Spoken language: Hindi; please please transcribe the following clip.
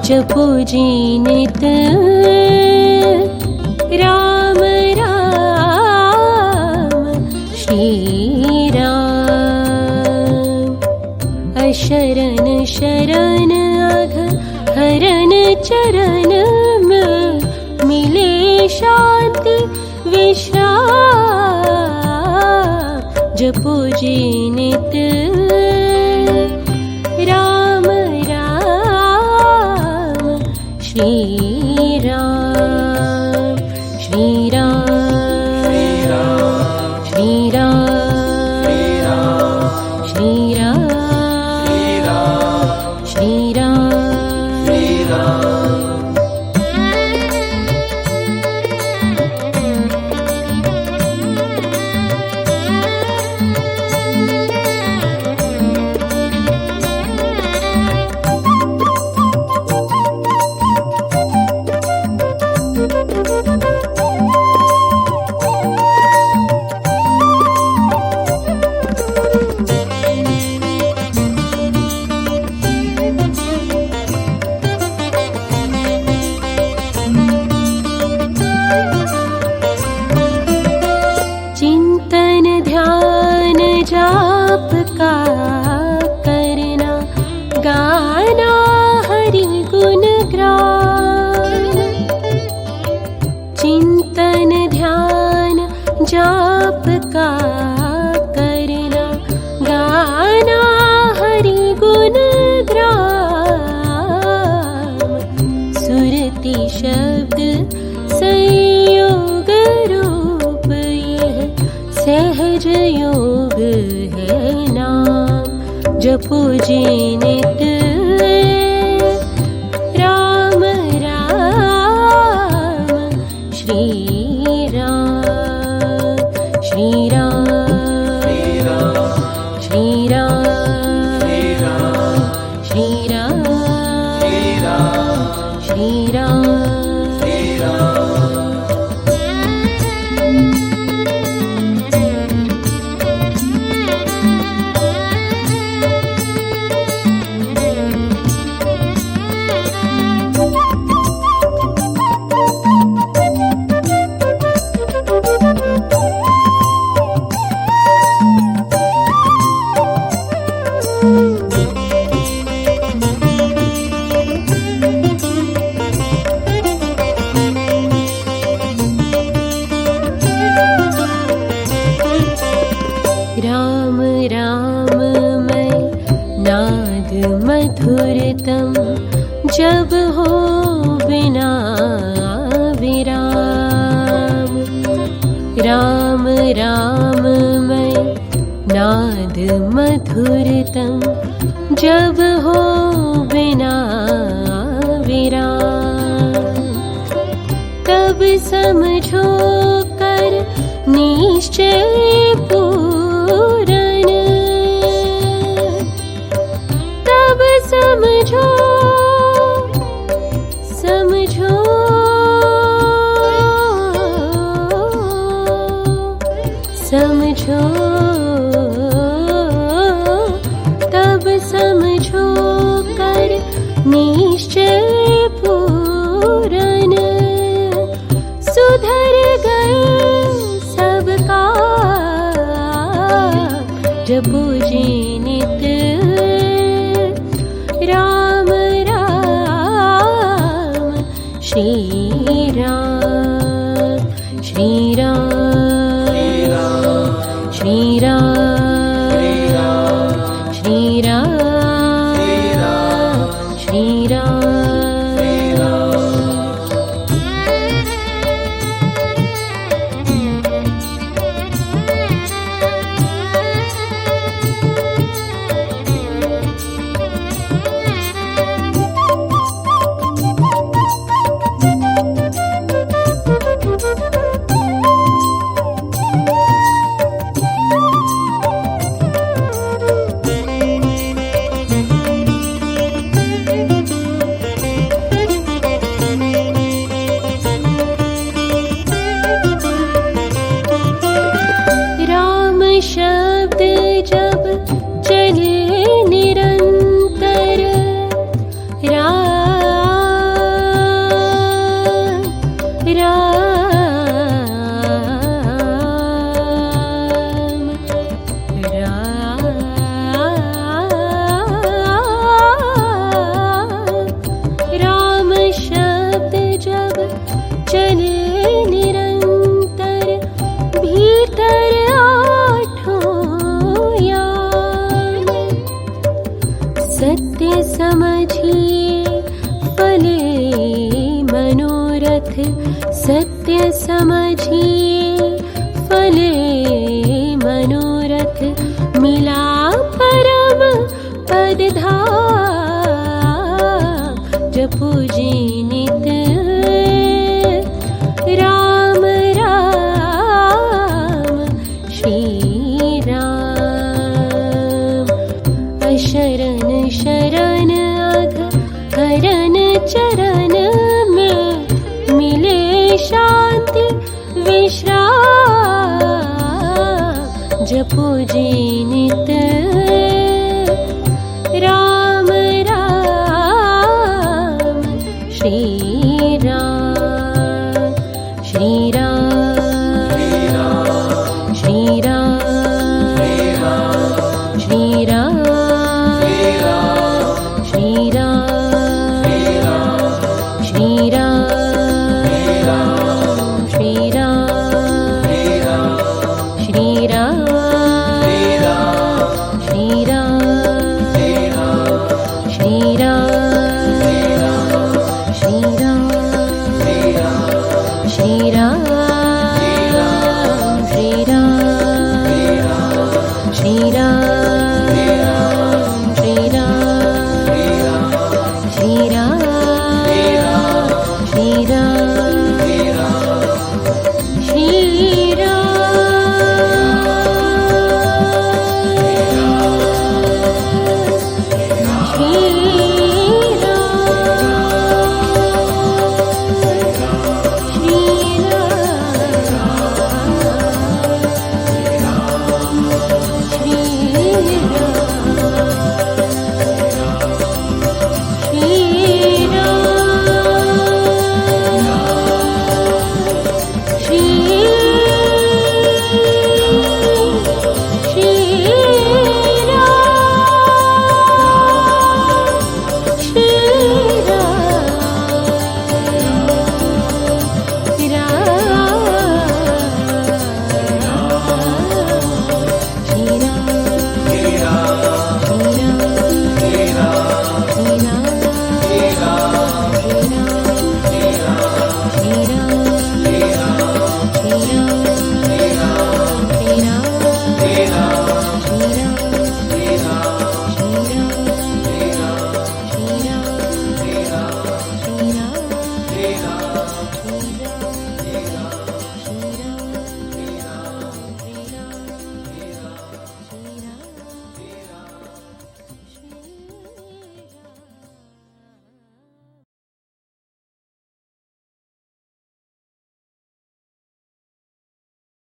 जपो जी नित राम राम श्री राम। अशरण शरण अघ हरण चरण में मिले शांति विश्राम। जपो जी नित राम राम श्री राम श्री राम श्री राम श्री राम श्री राम। चिंतन ध्यान जाप का करना गाना हरि गुण गान। चिंतन ध्यान जाप का करना गाना हरि गुण ग्राम। सुरति शब्द संयोग रूप यह सहज योग है नाम। जपो जी नित राम राम श्री राम श्री राम श्री राम श्री राम श्री राम। राम राम मैं नाद मधुरतम जब हो बिना विराम। राम राम मैं नाद मधुरतम जब हो बिना विराम। तब समझो कर निश्चय पूरन। तब समझो समझो समझो तब समझो कर निश्चय पूरन। सुधर गए सबका जपो जी नित राम राम श्री राम श्री राम श्री राम श्री राम श्री राम। शब्द जब चले निरंतर, राम राम राम। राम शब्द जब चले निरंतर, भीतर आठों याम। सत्य समझिए फले मनोरथ, सत्य समझिए फले मनोरथ। मिला परम पद धाम, जपो जी नित राम राम श्री राम। अशरण शरण अघ हरण चरण में, मिले शांति विश्राम, जपो जी नित